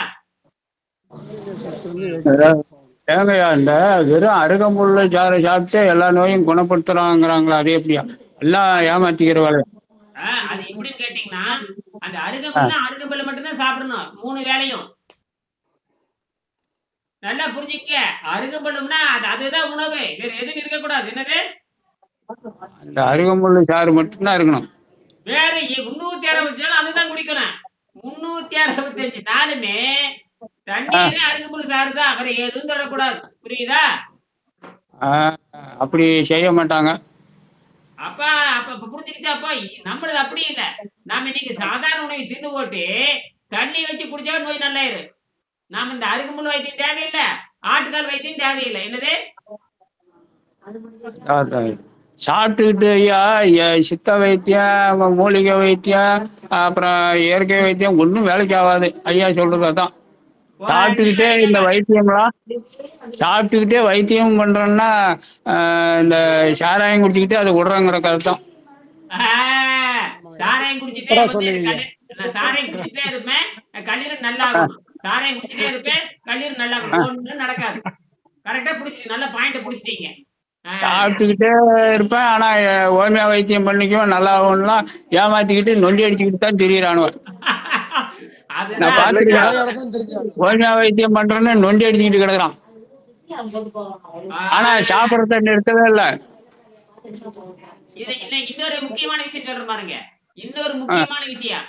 ஏங்கய்யா இந்த வெறும் அருகம்புல்ல சாறை சாப்பிட்டு எல்லா நோயும் குணப்படுத்துறாங்கிறாங்களா? அது எப்படியா? எல்லாம் ஏமாத்திக்கிற வேலை. அது எப்படின்னு கேட்டீங்கன்னா அந்த அருகம்புல்ல மட்டும்தான் சாப்பிடணும் 3 வேளையும். நல்லா புரிஞ்சுக்க. அருகம்புல்லும்னா அதுதான் உணவு, வேற எதுவும் இருக்கக்கூடாது. என்னது? அந்த அருகம்புல்லு சாறு மட்டும்தான் இருக்கணும். வேற 365 நாள் அதுதான் குடிக்கணும். 365 நாளுமே தண்ணீரே அருகம்புல் சாறு தான், வேற எதுவும் தொடக்கூடாது. புரியுதா? அப்படி செய்ய மாட்டாங்க. அப்ப புரிஞ்சுக்கிச்சாப்பா? நம்மளது அப்படி இல்லை. நாம இன்னைக்கு சாதாரண உணவை தின்னு போட்டு தண்ணி வச்சு குடிச்சா நோய் நல்லாயிரு. நாம இந்த அருகம்புல் வைத்தியம் தேவையில்லை, ஆட்டுக்கால் வைத்தியம் தேவையில்லை. என்னது? சாப்பிட்டுக்கிட்டு ஐயா சித்த வைத்தியம், மூலிகை வைத்தியம், அப்புறம் இயற்கை வைத்தியம் ஒன்றும் வேலைக்கு ஆகாது. ஐயா சொல்றது அதான். சாப்பிட்டுக்கிட்டே இந்த வைத்தியம்லாம் சாப்பிட்டுக்கிட்டே வைத்தியம் பண்றோம்னா இந்த சாராயம் குடிச்சுக்கிட்டே அதை விடுறாங்கிற கதை தான். சாராயம் குடிச்சுட்டே இருப்பேன், கல்லீரல் நல்லா ஆகும். சாராயம் குடிச்சுட்டே இருப்பேன், கல்லீரல் நல்லா ஆகும். ஒன்றும் நடக்காது. கரெக்டா புடிச்சிட்டு நல்ல பாயிண்ட் புடிச்சிட்டீங்க. சாப்பிட்டுக்கிட்டே இருப்பேன், ஆனா ஓமியா வைத்தியம் பண்ணிக்குவேன் நல்லா ஆகும்லாம் ஏமாத்திக்கிட்டு நொண்டி அடிச்சுக்கிட்டு தான் தெரியுறானுவன். நான் பாத்துருக்கேன், ஓமியா வைத்தியம் பண்றேன்னு நொண்டி அடிச்சுக்கிட்டு கிடக்குறான். ஆனா சாப்பிடறத நிறுத்தவே இல்லை. இன்னொரு முக்கியமான விஷயம் சொல்ற பாருங்க. இன்னொரு முக்கியமான விஷயம்,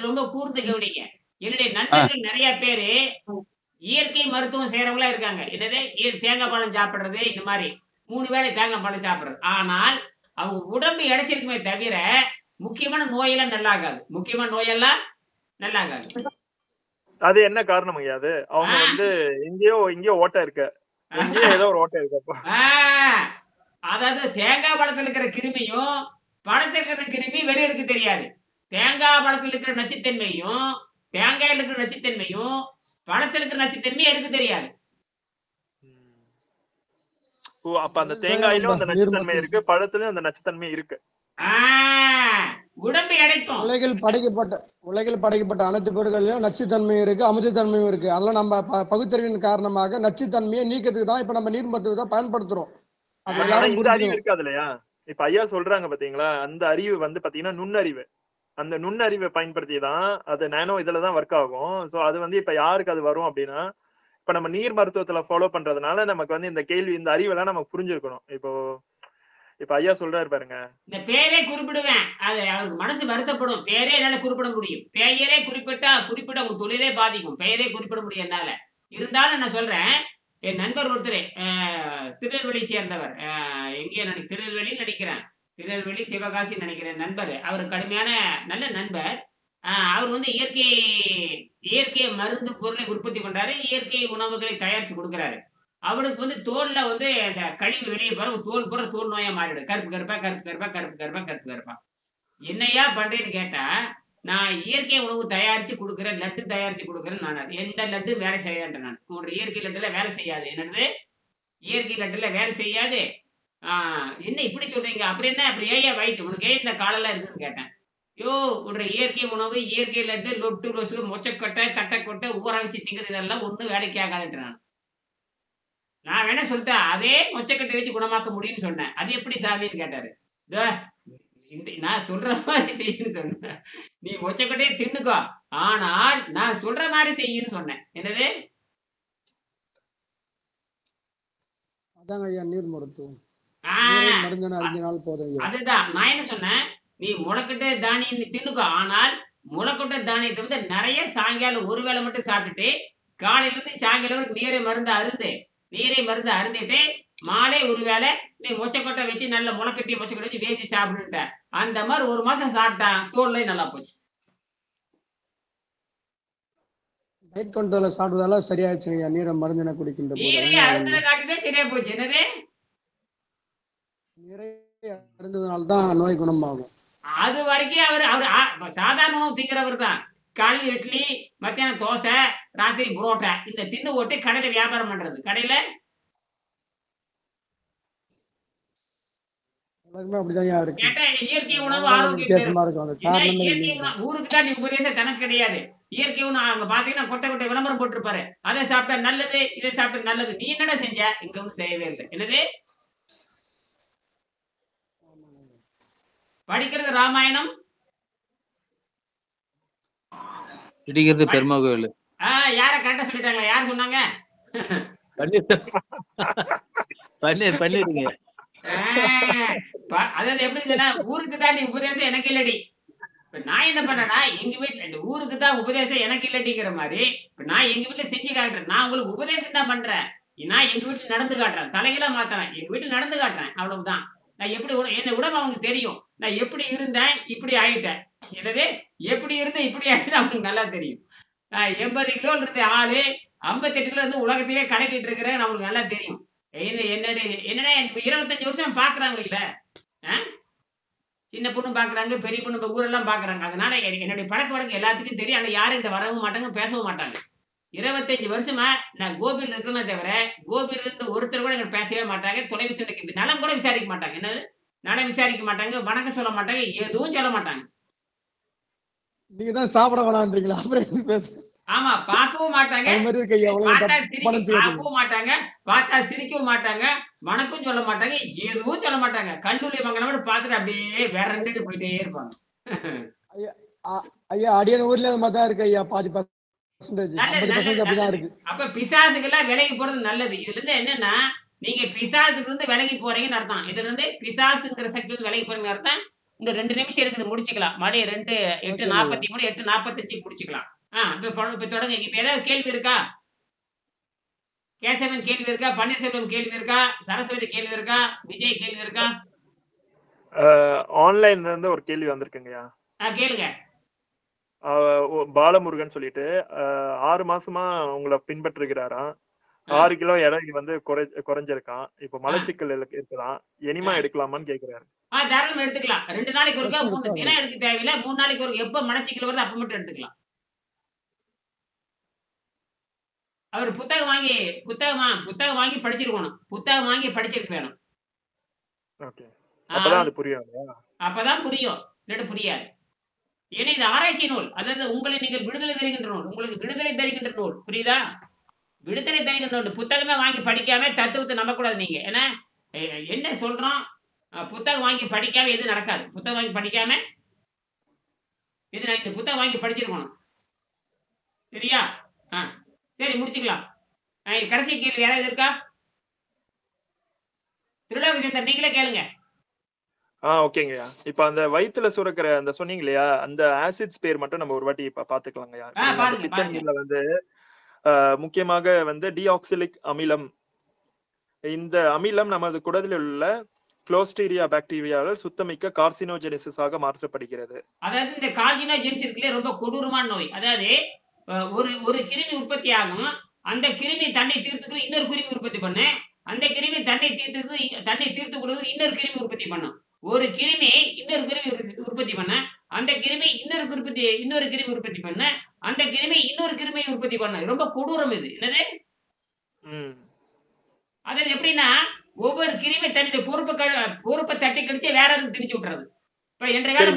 ரொம்ப கூர்ந்து கவனிங்க. என்னுடைய நண்பர்கள் நிறைய பேரு இயற்கை மருத்துவம் செய்யறவங்களா இருக்காங்க. என்னது? தேங்காய் பழம் சாப்பிடுறது, இந்த மாதிரி 3 வேளை தேங்காய் பழம் சாப்பிடுறது. ஆனால் அவங்க உடம்பு இடைச்சிருக்குமே தவிர முக்கியமான நோயெல்லாம் நல்லா ஆகாது. அது என்ன காரணம் ஐயா? அது அவங்க வந்து எங்கேயோ ஓட்டை இருக்கு, ஏதோ ஒரு ஓட்டை இருக்கு. அதாவது தேங்காய் பழத்தில் இருக்கிற கிருமியும் பழத்தில் இருக்கிற கிருமி வெளியெடுக்க தெரியாது. தேங்காய் பழத்தில் இருக்கிற நச்சுத்தன்மையும் தேங்காயில் இருக்கிற நச்சுத்தன்மையும் பழத்தில் இருக்கிற நச்சுத்தன்மையும் எடுக்க தெரியாது. அப்ப அந்த தேங்காயிலும் அந்த நச்சுத்தன்மை இருக்கு, பழத்திலும் அந்த நச்சுத்தன்மை இருக்கு. உடம்பு இடைக்கும். உலகில் படைக்கப்பட்ட அனைத்து பொருட்களிலும் நச்சுத்தன்மையும் இருக்கு, அமிர்தத்தன்மையும் இருக்கு. அதெல்லாம் நம்ம பகுத்தறிவின் காரணமாக நச்சுத்தன்மையை நீக்கிறதுக்கு தான் இப்ப நம்ம நீர் மருத்துவத்தை பயன்படுத்துறோம். அறிவு இருக்காது இல்லையா? இப்ப ஐயா சொல்றாங்க பாத்தீங்களா, அந்த அறிவு வந்து பாத்தீங்கன்னா நுண்ணறிவு. அந்த நுண்ணறிவை பயன்படுத்திதான் அது நானோ இதுலதான் ஒர்க் ஆகும். சோ அது வந்து இப்ப யாருக்கு அது வரும் அப்படின்னா, இப்ப நம்ம நீர் மருத்துவத்துல ஃபாலோ பண்றதுனால நமக்கு வந்து இந்த கேள்வி, இந்த அறிவெல்லாம் நமக்கு புரிஞ்சிருக்கணும். இப்ப ஐயா சொல்றாரு பாருங்க, இந்த பேரே குறிப்பிடுவேன், அது அவருக்கு மனசு வருத்தப்படும். பேரே என்னால குறிப்பிட முடியும். பெயரே குறிப்பிட்ட உங்க தொழிலே பாதிக்கும். பெயரே குறிப்பிட முடியும் என்னால. இருந்தாலும் நான் சொல்றேன், என் நண்பர் ஒருத்தர் திருநெல்வேலியை சேர்ந்தவர். எங்கேயோ திருநெல்வேலின்னு நினைக்கிறேன், திருநெல்வேலி சிவகாசி நினைக்கிறேன் நண்பர். அவர் கடுமையான நல்ல நண்பர். அவர் வந்து இயற்கை மருந்து பொருளை உற்பத்தி பண்றாரு, இயற்கை உணவுகளை தயாரிச்சு கொடுக்குறாரு. அவனுக்கு வந்து தோல்ல வந்து அந்த கழிவு வெளியே போற தோல் பூரா தோல் நோயா மாறிடும். கருப்பு கருப்பா கருப்பு கருப்பா கருப்பு கருப்பா கருப்பு கருப்பா. என்னையா பண்றேன்னு கேட்டா, நான் இயற்கை உணவு தயாரிச்சு குடுக்குறேன், லட்டு தயாரிச்சு குடுக்குறேன் நானு. எந்த லட்டு வேலை செய்யாதுன்றேன் நான். உன்னோட இயற்கை லட்டுல வேலை செய்யாது. என்னது? இயற்கை லட்டுல வேலை செய்யாது. ஆ என்ன இப்படி சொல்றீங்க? அப்புறம் என்ன? அப்புறம் ஏன்யா வயித்து? உனக்கு ஏன் இந்த காலெல்லாம் இருக்குன்னு கேட்டேன். யோ! உன்ற இயற்கை உணவு, இயற்கை லட்டு, லொட்டு லொசு, மொச்சக்கொட்டை, தட்டக்கொட்டை, ஊற வச்சு திங்கிறது இதெல்லாம் ஒண்ணும் வேலைக்கு ஆகாதுன்றேன் நான். நான் வேணா சொல்லிட்டேன். அதே மொச்சக்கொட்டை வச்சு குணமாக்க முடியும்னு சொன்னேன். அது எப்படி சாமின்னு கேட்டாரு. இதோ நான் சொல்ற மாதிரி செய்யுன்னு சொன்னேன். நீ மொச்சக்கொட்டையை தின்னுக்கோ. ஆனால் நான் சொல்ற மாதிரி செய்யுன்னு சொன்னேன். என்னது? அதாங்க ஐயா நீர் மருத்துவம். ஆ, நீரை மருந்தென அறிஞ்சினால் போதும் ஐயா. அதுதான் நான் என்ன சொன்னேன். நீ முளைக்கட்டை தானியம் நீ தின்னுக்கோ. ஆனால் முளைக்கட்டை தானியத்தை வந்து நிறைய சாயங்காலம் ஒரு வேளை மட்டும் சாப்பிட்டுட்டு காலையில இருந்து சாயங்காலம் வரைக்கும் நீரை மருந்து அருந்திட்டு மாலை ஒரு வேளை நீ மொச்சக்கொட்டை வச்சு நல்ல முளைக்கட்டிய மொச்சக்கொட்டை வச்சு வேச்சி சாப்பிட்டுட்ட. அந்த மாதிரி ஒரு மாசம் சாப்பிட்டான். தோல்ல நல்லா போச்சு. டயட் கண்ட்ரோல சாப்பிட்டதால சரியாயிடுச்சு ஐயா. நீரை மருந்தென குடிக்கின்ற போது நீரை அருந்தின காட்டிதான் சரியா போச்சு. என்னது? நீரை அருந்துவதனால தான் நோய் குணமாகும். அது வரைக்கும் அவர் சாதாரண உணவு திங்கிறவர் தான். காலையில் இட்லி, மத்தியானம் தோசை, ராத்திரி புரோட்டா. இந்த தின்னு ஓட்டு கடையில வியாபாரம் பண்றது. கடையில எல்லாருமே அப்படிதான் ஐயா இருக்கு. கேட்டா இயற்கை உணவு வித்தியாசமா ஆரோக்கியத்தை இருக்கும். அந்த என்ன காரணமே இயற்கை இல்லை. உணவு ஊருக்கு தான் நீ உபதேசம் கணக்கு கிடையாது. இயற்கை உணவு அங்க பாத்தீங்கன்னா கொட்டை கொட்டை விளம்பரம் போட்டிருப்பாரு. அதை சாப்பிட்டா நல்லது, இதை சாப்பிட்டா நல்லது. நீ என்னடா செஞ்ச? இங்க ஒன்றும் செய்யவே இல்லை. என்னது? படிக்கிறது ராமாயணம், இடிக்கிறது பெருமா கோயில். யார கரெக்டா சொல்லிட்டாங்களா? யார் சொன்னாங்க? பண்ணிருங்க. அதாவது எப்படி இல்லைன்னா ஊருக்கு தான் நீ உபதேசம் எனக்கு இல்லடி. இப்ப நான் என்ன பண்ணேன்னா எங்க வீட்டுல இந்த ஊருக்கு தான் உபதேசம் எனக்கு இல்லடிங்கிற மாதிரி இப்ப நான் எங்க வீட்டுல செஞ்சு காட்டுறேன். நான் உங்களுக்கு உபதேசம் தான் பண்றேன். நான் எங்க வீட்டுல நடந்து காட்டுறேன். தலைகளாக மாத்துறேன். எங்க வீட்டுல நடந்து காட்டுறேன். அவ்வளவுதான். நான் எப்படி என்னை விட அவங்களுக்கு தெரியும். நான் எப்படி இருந்தேன், இப்படி ஆயிட்டேன். என்னது? எப்படி இருந்தேன், இப்படி ஆயிட்டேன்னு அவங்களுக்கு நல்லா தெரியும். நான் 80 கிலோல இருந்த ஆளு 58 கிலோ இருந்து உலகத்தையே கணக்கிட்டு இருக்கிறேன். அவங்களுக்கு நல்லா தெரியும். என்னடா 25 வருஷம் பாக்குறாங்க இல்ல, சின்ன பொண்ணு பாக்குறாங்க, பெரிய பொண்ணு ஊரெல்லாம் பாக்குறாங்க. அதனால என்னுடைய பழக்க வழக்கம் எல்லாத்துக்கும் தெரியும். ஆனா யாரும் என்கிட்ட வரவும் மாட்டாங்க, பேசவும் மாட்டாங்க. 25 வருஷமா நான் கோபியில் இருக்கேன்னு தவிர கோபியில இருந்து ஒருத்தர் கூட எங்கிட்ட பேசவே மாட்டாங்க. தொலைபேசி நலம் கூட விசாரிக்க மாட்டாங்க. என்னது? நலம் விசாரிக்க மாட்டாங்க, வணக்கம் சொல்ல மாட்டாங்க, எதுவும் சொல்ல மாட்டாங்க. நீங்க தான் சாப்பிட வேணான்றீங்களா? அப்புறம் பேச ஆமா, பார்க்கவும் மாட்டாங்க, பார்க்கவும் மாட்டாங்க, பார்த்தா சிரிக்கவும் மாட்டாங்க, வணக்கம் சொல்ல மாட்டாங்க, எதுவும் சொல்ல மாட்டாங்க. கல்லூரி மங்கனோட பார்த்துட்டு அப்படியே வேற ரெண்டுட்டு போயிட்டே இருப்பாங்க. ஐயா அடியான ஊர்ல அது மாதிரி தான் இருக்கு ஐயா. 50% அப்படிதான் இருக்கு. அப்ப பிசாசுக்கெல்லாம் விலகி போறது நல்லது. இதுல இருந்து என்னன்னா நீங்க பிசாசுக்கு இருந்து விலகி போறீங்கன்னு அர்த்தம். இதுல இருந்து பிசாசுங்கிற சக்தி வந்து விலகி போறீங்கன்னு அர்த்தம். இந்த 2 நிமிஷம் இருக்குது, முடிச்சுக்கலாம். மணி 2 8:43 8:45 முடிச்சுக்கலாம். இப்ப தொடங்க. இப்ப ஏதாவது கேள்வி இருக்கா? கேசவன் கேள்வி இருக்கா? பன்னீர்செல்வம் கேள்வி இருக்கா? சரஸ்வதி கேள்வி இருக்கா? விஜய் கேள்வி இருக்கா? ஆன்லைன்ல இருந்து ஒரு கேள்வி வந்திருக்குங்கய்யா. கேளுங்க. பாலமுருகன் சொல்லிட்டு 6 மாசமா உங்களை பின்பற்றுகிறாராம். 6 கிலோ எடை வந்து குறைஞ்சிருக்கான். இப்ப மலச்சிக்கல் இருக்குதான், எனிமா எடுக்கலாமான்னு கேக்குறாரு. தாராளமா எடுத்துக்கலாம். 2 நாளைக்கு ஒருக்கா 3 தினம் எடுக்க தேவையில்லை. 3 நாளைக்கு ஒரு எப்ப மலச்சிக்கல் வருது அப்ப மட்டும் எடுத்துக்கலாம். அவர் புத்தகம் வாங்கி படிச்சிருக்கணும். புத்தகம் வாங்கி படிச்சிருக்க வேணும். அப்பதான் அது புரியும். அப்பதான் புரியும், இல்லாட்டி புரியாது. ஏன்னா இது ஆராய்ச்சி நூல். அதாவது உங்களை நீங்கள் விடுதலை தருகின்ற நூல், உங்களுக்கு விடுதலை தருகின்ற நூல். புரியுதா? விடுதலை தருகின்ற நூல். புத்தகமே வாங்கி படிக்காம தத்துவத்தை நம்பக்கூடாது நீங்க. ஏன்னா என்ன சொல்றோம், புத்தகம் வாங்கி படிக்காம எது நடக்காது. புத்தகம் வாங்கி படிக்காம எது நடக்குது? புத்தகம் வாங்கி படிச்சிருக்கணும். சரியா? சரி, முடிச்சுக்கலாம். கடைசி கேள்வி யாராவது இருக்கா? திருலோகச்சந்தர் நீங்களே கேளுங்க. ஓகேங்கய்யா. இப்ப அந்த வயித்துல சுரக்கிற அந்த சொன்னீங்க இல்லையா, அந்த ஆசிட்ஸ் பேர் மட்டும் நம்ம ஒரு வாட்டி பாத்துக்கலாங்கய்யா. பித்த நீர்ல வந்து முக்கியமாக வந்து டிஆக்சிலிக் அமிலம். இந்த அமிலம் நமது குடலில் உள்ள குளோஸ்டீரியா பாக்டீரியாவால் சுத்தமிக்க கார்சினோஜெனிசிஸாக மாற்றப்படுகிறது. அதாவது இந்த கார்சினோஜெனிசிஸ் இருக்குல்ல, ரொம்ப கொடூரமான நோய். அதாவது ஒரு கிருமி உற்பத்தி ஆகும். அந்த கிருமி தண்ணி தீர்த்துக்கு இன்னொரு கிருமி உற்பத்தி பண்ணு. அந்த கிருமி தண்ணி தீர்த்து கொடுத்து இன்னொரு கிருமி உற்பத்தி பண்ணும். ஒரு கிருமி இன்னொரு கிருமி உற்பத்தி பண்ண, அந்த கிருமி இன்னொரு கிருமி உற்பத்தி பண்ண, அந்த கிருமி இன்னொரு கிருமியை உற்பத்தி பண்ண. ரொம்ப கொடூரம் இது. என்னது? அது எப்படின்னா ஒவ்வொரு கிருமி தன்னுடைய பொறுப்பை தட்டி கடிச்சு வேற எதுக்கு திணிச்சு விட்டுறது. இப்ப என்ற வேலை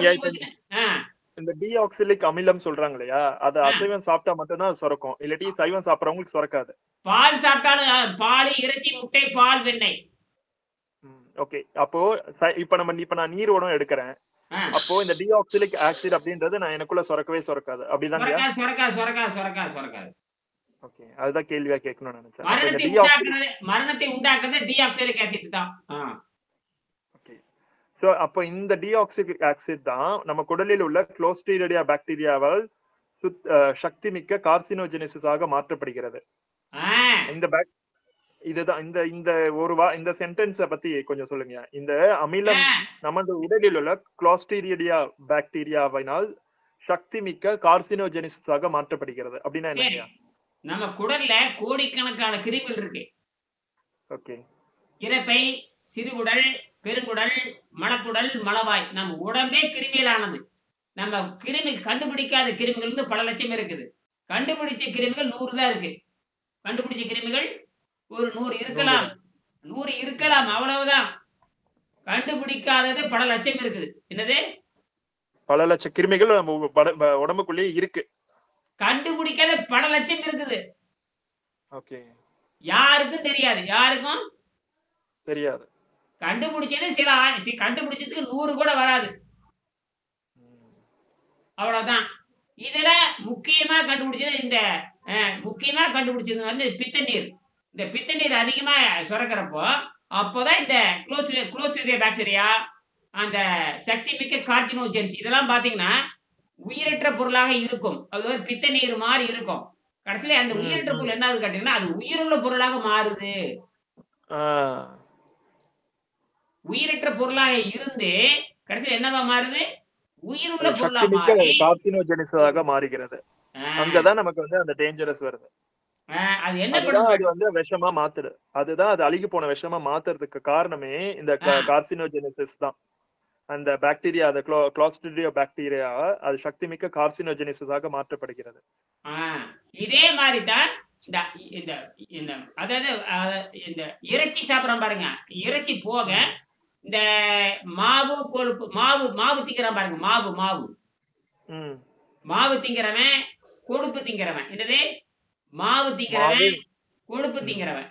இந்த டீஆக்சிலிக் அமிலம் சொல்றாங்க இல்லையா, அது அசைவம் சாப்பிட்டா மட்டும்தான் சுரக்கும், இல்லாட்டி சைவம் சாப்பிடறவங்களுக்கு சுரக்காது. பால் சாப்பிட்டாலும் பால், இறைச்சி, முட்டை, பால், வெண்ணெய். ஓகே, அப்போ இப்ப நான் நீர் உணவு எடுக்கிறேன், அப்போ இந்த டீஆக்சிலிக் ஆசிட் அப்படின்றது நான் எனக்குள்ள சுரக்காது. அப்படிதான் சுரக்காது. ஓகே, அதுதான் கேள்வியா கேட்கணும்னு நினைச்சேன். மரணத்தை உண்டாக்குறது டீஆக்சிலிக் ஆசிட் தான். ஓகே, சோ அப்ப இந்த டீஆக்சிலிக் ஆசிட் தான் நம்ம குடலில் உள்ள கிளோஸ்ட்ரிடியா பாக்டீரியாவால் சக்தி மிக்க கார்சினோஜெனிசிஸாக மாற்றப்படுகிறது. இதுதான் இந்த சென்டென்ஸ பத்தி கொஞ்சம் சொல்லுங்க. இந்த அமிலம் நமது உடலில் உள்ள கிளோஸ்ட்ரிடியா பாக்டீரியாவினால் சக்தி மிக்க கார்சினோஜெனிசிஸாக மாற்றப்படுகிறது அப்படின்னா என்னங்க? நம்ம குடல்ல கோடிக்கணக்கான கிருமிகள் இருக்கு. ஓகே, இரைப்பை, சிறுகுடல், பெருங்குடல், மலக்குடல், மலவாய், நம்ம உடம்பே கிருமிகளானது. நம்ம கிருமி கண்டுபிடிக்காத கிருமிகள் வந்து பல லட்சம் இருக்குது. கண்டுபிடிச்ச கிருமிகள் 100 தான் இருக்கு. கண்டுபிடிச்ச கிருமிகள் ஒரு 100 இருக்கலாம், அவ்வளவுதான். கண்டுபிடிக்காதது பல லட்சம் இருக்குது. என்னது? பல லட்சம் கிருமிகள் நம்ம உடம்புக்குள்ளே இருக்கு. கண்டுபிடிக்காத பல லட்சம் இருக்குது. ஓகே, யாருக்கும் தெரியாது. கண்டுபிடிச்சது கண்டுபிடிச்சதுக்கு 100 கூட வராது. அவ்வளவுதான். இதுல முக்கியமா கண்டுபிடிச்சது வந்து பித்த நீர். இந்த பித்த நீர் அதிகமா சுரக்கிறப்போ அப்போதான் இந்த குளோஸ்ட்ரிடியா பாக்டீரியா, அந்த சக்தி மிக்க கார்சினோஜென்ஸ் இதெல்லாம் பாத்தீங்கன்னா உயிரற்ற பொருளாக இருக்கும். அது பித்த நீர் மாதிரி இருக்கும். கடைசியில அந்த உயிரற்ற பொருள் என்ன கேட்டீங்கன்னா அது உயிருள்ள பொருளாக மாறுது. உயிரற்ற பொருளாக இருந்து கடைசியில என்னவா மாறுது? உயிருள்ள பொருளாக கார்சினோஜெனிஸாக மாறுகிறது. அங்கதான் நமக்கு வந்து அந்த டேஞ்சரஸ் வருது. அது என்ன பண்ணுது? அது வந்து விஷமா மாத்துது. அதுதான் அது அழுகி போன விஷமா மாத்துறதுக்கு காரணமே இந்த கார்சினோஜெனிசிஸ் தான். அந்த பாக்டீரியா, அந்த கிளோஸ்ட்ரிடியா பாக்டீரியா அது சக்தி மிக்க கார்சினோஜெனிசிஸாக மாற்றப்படுகிறது. இதே மாதிரி தான் அதாவது இந்த இறைச்சி சாப்பிடறோம் பாருங்க. இறைச்சி போக இந்த மாவு, கொழுப்பு, மாவு திங்கிறவன் பாருங்க. மாவு திங்கிறவன், கொழுப்பு திங்கிறவன். என்னது? மாவு திங்கிறவன், கொழுப்பு திங்கிறவன்.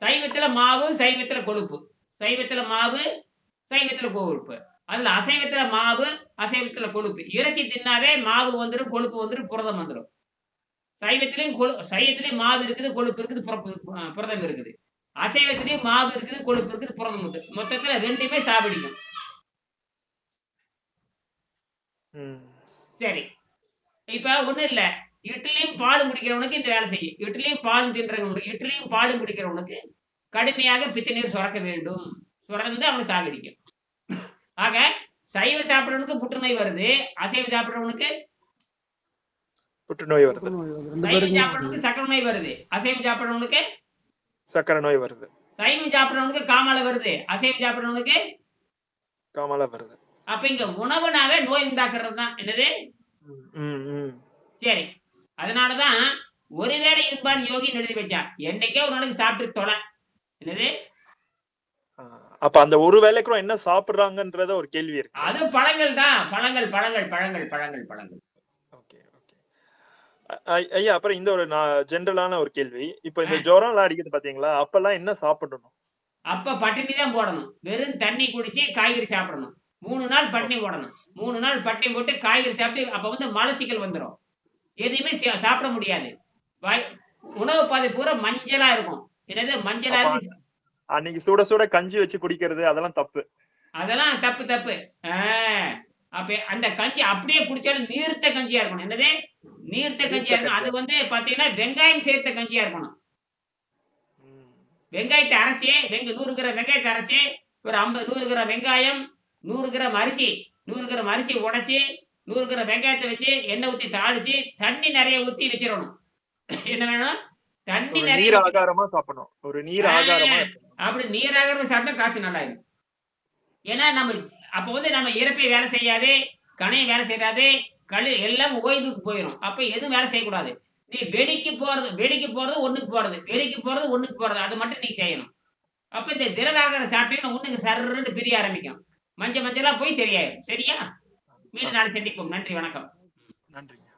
சைவத்துல மாவு, சைவத்துல கொழுப்பு. சைவத்துல மாவு, சைவத்துல கொழுப்பு. அதுல அசைவத்துல மாவு, அசைவத்துல கொழுப்பு. இறைச்சி தின்னாவே மாவு வந்துடும், கொழுப்பு வந்துடும், புரதம் வந்துடும். சைவத்திலையும் மாவு இருக்குது, கொழுப்பு இருக்குது, புரதம் இருக்குது. அசைவத்திலையும் மாவு இருக்குது, கொழுப்பு இருக்குது, புரதம் இருக்குது. மொத்தத்துல ரெண்டுமே சாப்பிடிக்கும். சரி, இப்ப ஒண்ணும் இல்ல, இட்லியும் பாலும் குடிக்கிறவனுக்கு இந்த வேலை செய்யும். இட்லியும் பாலும் குடிக்கிறவனுக்கு கடுமையாக பித்த நீர் சுரக்க வேண்டும். சுரந்து அவனை சாகடிக்கும். ஆக சைவம் சாப்பிடுறவனுக்கு புற்றுநோய் வருது, அசைவம் சாப்பிடுறவனுக்கு புற்றுநோய் வருது. சைவம் சாப்பிடுறவனுக்கு சக்கரை நோய் வருது, அசைவம் சாப்பிடுறவனுக்கு சக்கரை நோய் வருது. சைவம் சாப்பிடுறவனுக்கு காமாலை வருது, அசைவம் சாப்பிடுறவனுக்கு காமாலை வருது. அப்ப இங்க உணவுனாவே நோய் உண்டாக்குறது தான். என்னது? சரி, அதனாலதான் ஒருவேளை இன்பான் யோகி எழுதி வச்சான். என்னைக்கே ஒரு நாளைக்கு சாப்பிட்டு தொலை. என்னது? அப்ப அந்த ஒரு வேளைக்கு என்ன சாப்பிடுறாங்கன்றத ஒரு கேள்வி இருக்கு. அது பழங்கள் தான். பழங்கள். ஓகே ஓகே ஐயா, அப்புறம் இந்த ஒரு ஜெனரலான ஒரு கேள்வி. இப்ப இந்த ஜுரம் எல்லாம் அடிக்குது பாத்தீங்களா, அப்பெல்லாம் என்ன சாப்பிடணும்? அப்ப பட்டினி தான் போடணும். வெறும் தண்ணி குடிச்சு காய்கறி சாப்பிடணும். 3 நாள் பட்டினி போடணும். 3 நாள் பட்டினி போட்டு காய்கறி சாப்பிட்டு அப்ப வந்து மலச்சிக்கல் வந்துடும். எதையுமே சாப்பிட முடியாது. உணவு பாதை பூரா மஞ்சளா இருக்கும். என்னது? மஞ்சளா இருக்கு. அன்னைக்கு சுட சுட கஞ்சி வச்சு குடிக்கிறது அதெல்லாம் தப்பு. அதெல்லாம் தப்பு. அப்ப அந்த கஞ்சி அப்படியே குடிச்சாலும் நீர்த்த கஞ்சியா இருக்கணும். என்னது? நீர்த்த கஞ்சியா இருக்கணும். அது வந்து பாத்தீங்கன்னா வெங்காயம் சேர்த்த கஞ்சியா இருக்கணும். வெங்காயத்தை அரைச்சி 100 கிராம் வெங்காயத்தை அரைச்சி ஒரு 100 கிராம் வெங்காயம், 100 கிராம் அரிசி, 100 கிராம் அரிசி உடைச்சி 100 கிராம் வெங்காயத்தை வச்சு எண்ணெய் ஊற்றி தாளிச்சு தண்ணி நிறைய ஊற்றி வச்சிடணும். என்ன வேணும்? தண்ணி ஒரு நிறைய நீர் ஆகாரமா சாப்பிடணும். ஒரு நீர் ஆகாரமா இருக்கணும். அப்படி நீராகாரம் சாப்பிட்டா காய்ச்சல் நல்லா இருக்கும். ஏன்னா நம்ம அப்ப வந்து நம்ம இறப்பை வேலை செய்யாது, கணையம் வேலை செய்யாது, எல்லாம் ஓய்வுக்கு போயிடும். அப்ப எதுவும் வேலை செய்யக்கூடாது. நீ வெடிக்கு போறது ஒண்ணுக்கு போறது அது மட்டும் நீ செய்யணும். அப்ப இந்த திரவாகாரம் சாப்பிட்டீங்கன்னா ஒண்ணுக்கு சர்ன்னு பிரிய ஆரம்பிக்கும். மஞ்சளா போய் சரியாயிரும். சரியா? மீண்டும் நாளை சந்திப்போம். நன்றி, வணக்கம். நன்றிங்க.